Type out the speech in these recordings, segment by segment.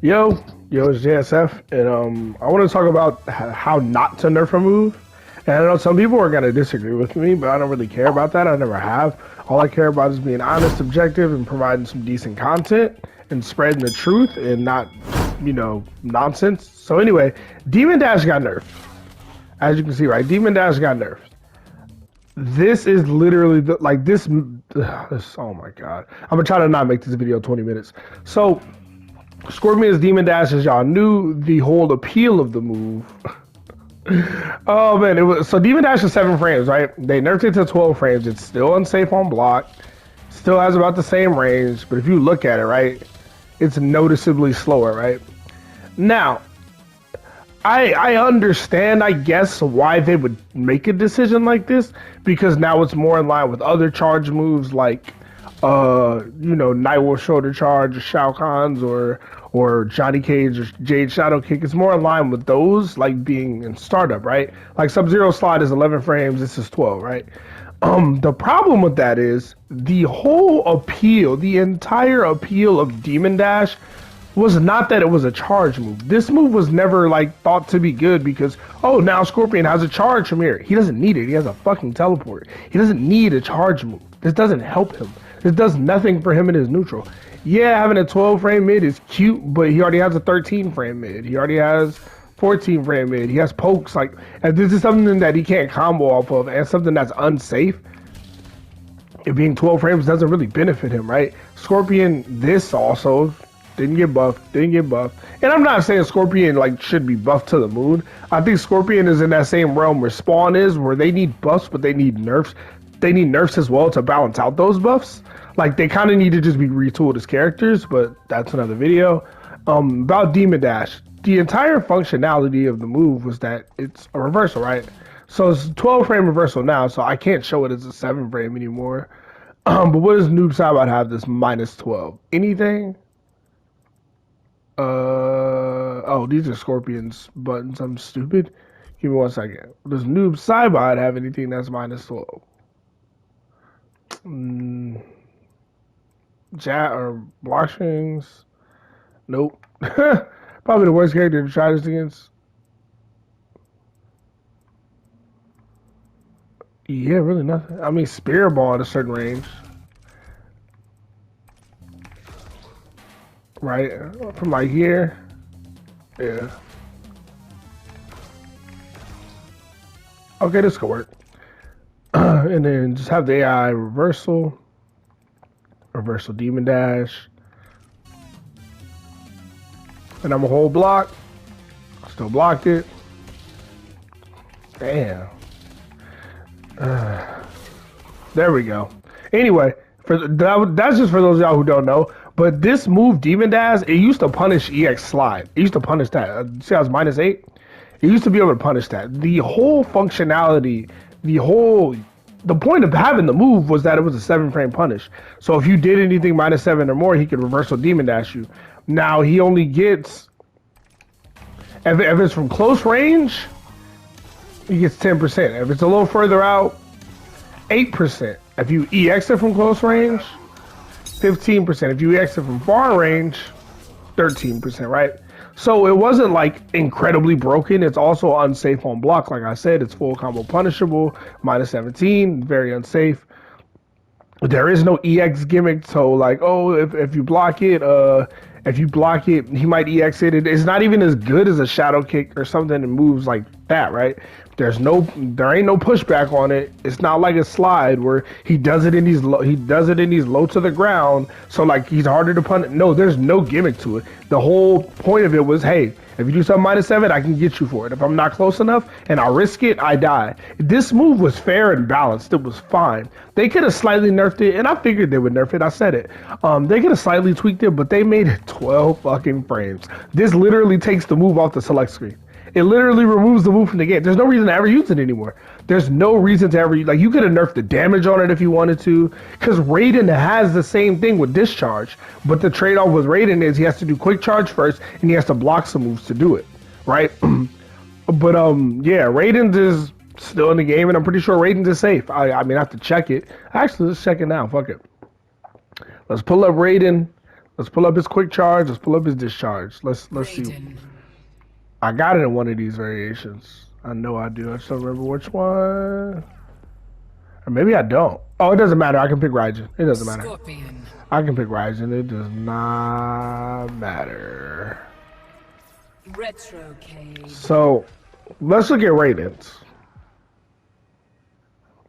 Yo, it's JSF, and I want to talk about how not to nerf a move. And I know some people are gonna disagree with me, but I don't really care about that. I never have. All I care about is being honest, objective, and providing some decent content and spreading the truth and not, nonsense. So anyway, Demon Dash got nerfed. As you can see, right? Demon Dash got nerfed. This is literally this. Oh my god! I'm gonna try to not make this video 20 minutes. So. Scorpion's Demon Dash, as y'all knew, the whole appeal of the move. Oh man, it was so Demon Dash is 7 frames, right? They nerfed it to 12 frames. It's still unsafe on block, still has about the same range, but if you look at it, right, it's noticeably slower, right? Now, I understand, I guess, why they would make a decision like this, because now it's more in line with other charge moves like Nightwolf shoulder charge or Shao Kahn's or Johnny Cage or Jade Shadow Kick. It's more in line with those, like being in startup, right? Like Sub-Zero slide is 11 frames, this is 12, right? The problem with that is the whole appeal, the entire appeal of Demon Dash was not that it was a charge move. This move was never like thought to be good because, oh, now Scorpion has a charge from here. He doesn't need it. He has a fucking teleport. He doesn't need a charge move. This doesn't help him. This does nothing for him in his neutral. Yeah, having a 12 frame mid is cute, but he already has a 13 frame mid. He already has 14 frame mid. He has pokes. Like, if this is something that he can't combo off of and something that's unsafe, it being 12 frames doesn't really benefit him, right? Scorpion, this also didn't get buffed. And I'm not saying Scorpion like should be buffed to the moon. I think Scorpion is in that same realm where Spawn is, where they need buffs, but they need nerfs. They need nerfs as well to balance out those buffs. Like, they kind of need to just be retooled as characters, but that's another video. About Demon Dash, the entire functionality of the move was that it's a reversal, right? So it's 12 frame reversal now, so I can't show it as a 7 frame anymore. But what does Noob Saibot have this minus 12? Anything? Oh, these are Scorpion's buttons. I'm stupid. Give me 1 second. Does Noob Saibot have anything that's minus 12? Chat or block strings? Nope. Probably the worst character to try this against. Yeah, really nothing. I mean, Spear Ball at a certain range. Right? From like here. Yeah. Okay, this could work. And then just have the AI reversal Demon Dash, and I'm a whole block. Still blocked it. Damn. There we go. Anyway, that's just for those of y'all who don't know. But this move, Demon Dash, it used to punish EX slide. It used to punish that. See how it's minus 8? It used to be able to punish that. The whole functionality, the point of having the move was that it was a 7 frame punish. So if you did anything minus 7 or more, he could reversal Demon Dash you. Now he only gets, if it's from close range, he gets 10%. If it's a little further out, 8%. If you EX it from close range, 15%. If you EX it from far range, 13%, right? So it wasn't like incredibly broken. It's also unsafe on block. Like I said, it's full combo punishable, minus 17, very unsafe. There is no EX gimmick. So like, oh, if you block it, he might EX it. It's not even as good as a shadow kick or something that moves like that, right? There ain't no pushback on it. It's not like a slide where he does it in these low to the ground. So like he's harder to punish. No, there's no gimmick to it. The whole point of it was, hey, if you do something minus 7, I can get you for it. If I'm not close enough and I risk it, I die. This move was fair and balanced. It was fine. They could have slightly nerfed it, and I figured they would nerf it. I said it. They could have slightly tweaked it, but they made it 12 fucking frames. This literally takes the move off the select screen. It literally removes the move from the game. There's no reason to ever use it anymore. There's no reason to ever, like, you could have nerfed the damage on it if you wanted to, because Raiden has the same thing with discharge, but the trade-off with Raiden is he has to do quick charge first, and he has to block some moves to do it, right? But, yeah, Raiden's is still in the game, and I'm pretty sure Raiden's is safe. I mean, I have to check it. Actually, let's check it now. Fuck it. Let's pull up Raiden. Let's pull up his quick charge. Let's pull up his discharge. Let's see. Raiden. I got it in one of these variations. I know I do. I just don't remember which one. Or maybe I don't. Oh, it doesn't matter. I can pick Raiden. It doesn't matter. Scorpion. I can pick Raiden. It does not matter. Retro Cade. So, let's look at Raiden's.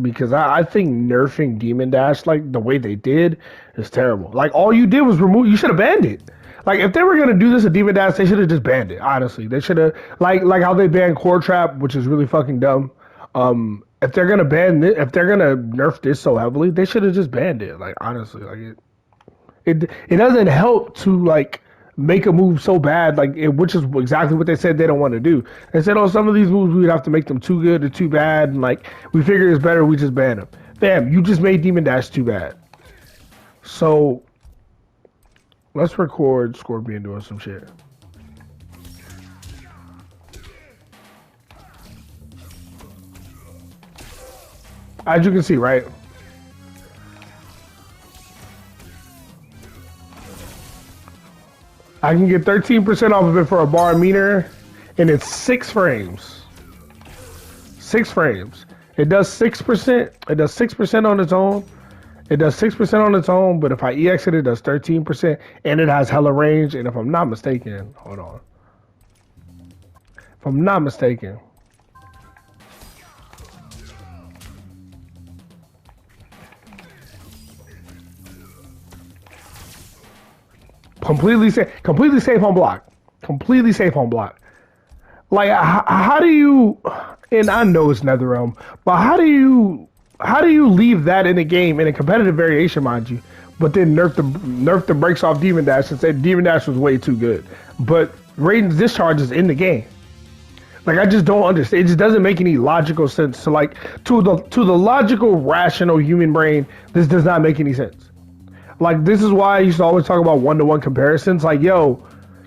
Because I think nerfing Demon Dash like the way they did is terrible. Like all you did was remove. You should have banned it. Like if they were gonna do this at Demon Dash, they should have just banned it. Honestly, they should have like how they banned Core Trap, which is really fucking dumb. If they're gonna ban this, if they're gonna nerf this so heavily, they should have just banned it. Like honestly, like it doesn't help to like make a move so bad, like which is exactly what they said they don't want to do. They said, oh, some of these moves we'd have to make them too good or too bad, and like we figure it's better, we just ban them. Bam, you just made Demon Dash too bad. So let's record Scorpion doing some shit. As you can see, right? I can get 13% off of it for a bar meter, and it's 6 frames. 6 frames. It does 6%. It does 6% on its own. It does 6% on its own, but if I EX it, it does 13%, and it has hella range. And if I'm not mistaken, hold on. If I'm not mistaken, completely safe on block. Completely safe on block. Like, how do you? And I know it's NetherRealm, but how do you leave that in a game in a competitive variation, mind you, but then nerf the brakes off Demon Dash and say Demon Dash was way too good, but Raiden's discharge is in the game. Like I just don't understand. It just doesn't make any logical sense. To like to the logical, rational human brain, this does not make any sense. Like, this is why I used to always talk about one-to-one comparisons. Like, yo,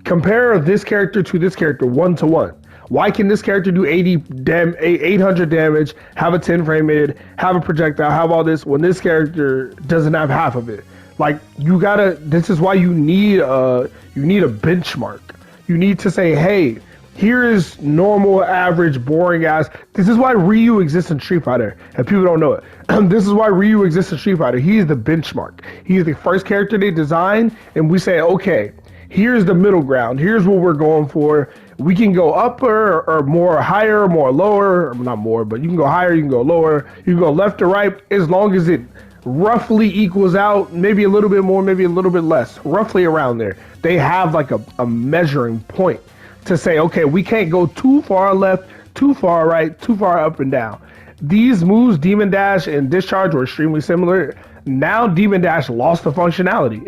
compare this character to this character one-to-one. Why can this character do 800 damage, have a 10 frame mid, have a projectile, have all this, when this character doesn't have half of it? Like, this is why you need a benchmark. You need to say, hey, here is normal, average, boring ass. This is why Ryu exists in Street Fighter, and people don't know it. This is why Ryu exists in Street Fighter. He is the benchmark. He is the first character they design, and we say, okay, here's the middle ground. Here's what we're going for. We can go upper or more higher, more lower. Not more, but you can go higher, you can go lower. You can go left or right, as long as it roughly equals out, maybe a little bit more, maybe a little bit less, roughly around there. They have like a measuring point to say, okay, we can't go too far left, too far right, too far up and down. These moves, Demon Dash and Discharge, were extremely similar. Now Demon Dash lost the functionality.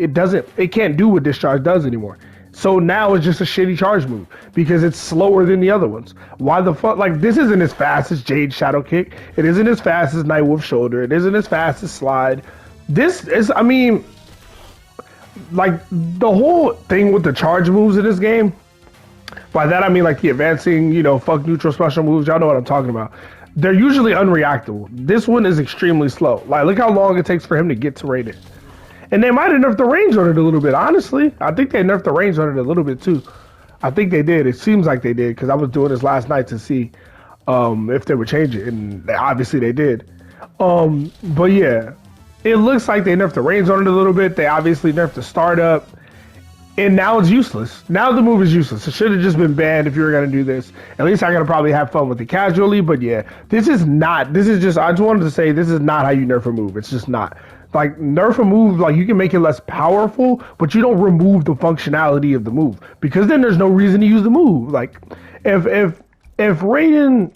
It can't do what Discharge does anymore. So now it's just a shitty charge move because it's slower than the other ones. Why the fuck? Like, this isn't as fast as Jade Shadow Kick. It isn't as fast as Nightwolf Shoulder. It isn't as fast as Slide. This is, I mean, like, the whole thing with the charge moves in this game, by that I mean like the advancing, fuck neutral special moves. Y'all know what I'm talking about. They're usually unreactable. This one is extremely slow. Like, look how long it takes for him to get to Raiden. And they might have nerfed the range on it a little bit, honestly. I think they nerfed the range on it a little bit too. I think they did. It seems like they did, because I was doing this last night to see if they would change it, and obviously they did. But yeah, it looks like they nerfed the range on it a little bit. They obviously nerfed the startup. And now it's useless. Now the move is useless. It should have just been banned if you were going to do this. At least I got to probably have fun with it casually. But yeah, I just wanted to say, this is not how you nerf a move. It's just not. Like, nerf a move, like, you can make it less powerful, but you don't remove the functionality of the move. Because then there's no reason to use the move. Like, if Raiden's,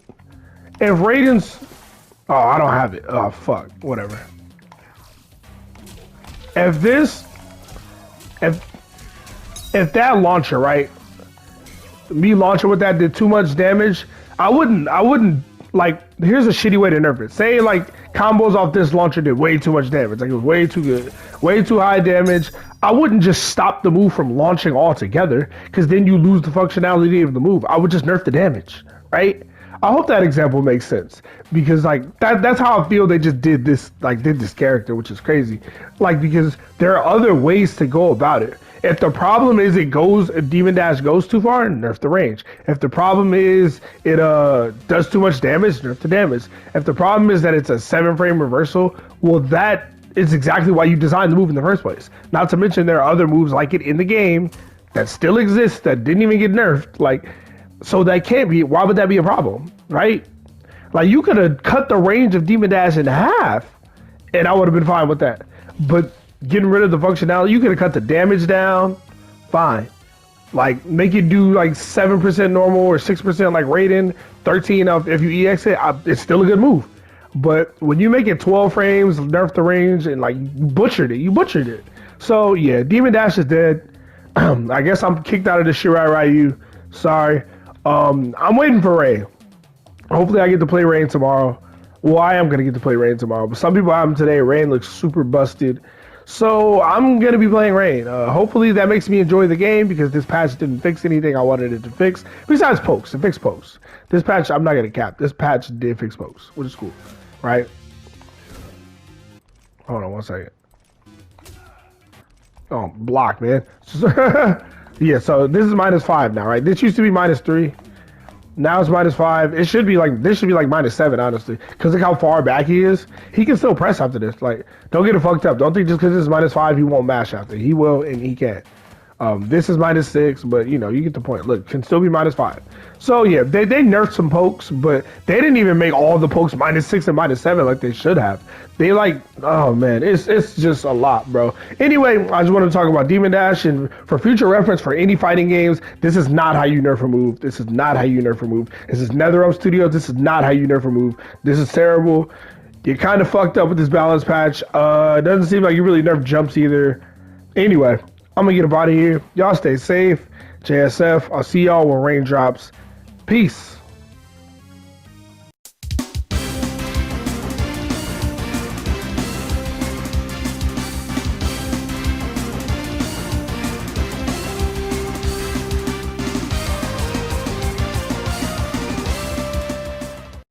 oh, I don't have it. Oh, fuck. Whatever. If that launcher, right, me launching with that did too much damage, I wouldn't, like, here's a shitty way to nerf it. Say, like, combos off this launcher did way too much damage. Like, it was way too good, way too high damage. I wouldn't just stop the move from launching altogether, because then you lose the functionality of the move. I would just nerf the damage, right? I hope that example makes sense, because like that's how I feel they just did this character, which is crazy. Like, because there are other ways to go about it. If the problem is Demon Dash goes too far, nerf the range. If the problem is it does too much damage, nerf the damage. If the problem is that it's a 7-frame reversal, well, that is exactly why you designed the move in the first place. Not to mention there are other moves like it in the game that still exist that didn't even get nerfed. Like, so that can't be. Why would that be a problem, right? Like, you could have cut the range of Demon Dash in half, and I would have been fine with that. But getting rid of the functionality, you could have cut the damage down, fine. Like, make it do like 7% normal or 6% like Raiden, 13 if you EX it, it's still a good move. But when you make it 12 frames, nerf the range, and like you butchered it. So yeah, Demon Dash is dead. I guess I'm kicked out of the Shirai Ryu. Sorry. I'm waiting for Rain. Hopefully I get to play Rain tomorrow. Well, I am gonna get to play Rain tomorrow, but some people have him today. Rain looks super busted. So I'm going to be playing Rain. Hopefully that makes me enjoy the game because this patch didn't fix anything I wanted it to fix. Besides pokes, it fixed pokes. This patch, I'm not going to cap. This patch did fix pokes, which is cool, right? Hold on one second. Oh, block, man. Yeah, so this is -5 now, right? This used to be -3. Now it's -5. It should be like, this should be like -7, honestly. Because look how far back he is. He can still press after this. Like, don't get it fucked up. Don't think just because this is -5, he won't mash after. He will, and he can. This is -6, but you know, you get the point. Look, can still be -5. So yeah, they nerfed some pokes, but they didn't even make all the pokes -6 and -7 like they should have. They like, oh man, it's just a lot, bro. Anyway, I just wanted to talk about Demon Dash, and for future reference for any fighting games, this is not how you nerf a move. This is not how you nerf a move. This is NetherRealm Studios. This is not how you nerf a move. This is terrible. You kind of fucked up with this balance patch. It doesn't seem like you really nerfed jumps either. Anyway, I'm gonna get up out of here. Y'all stay safe. JSF. I'll see y'all when rain drops. Peace.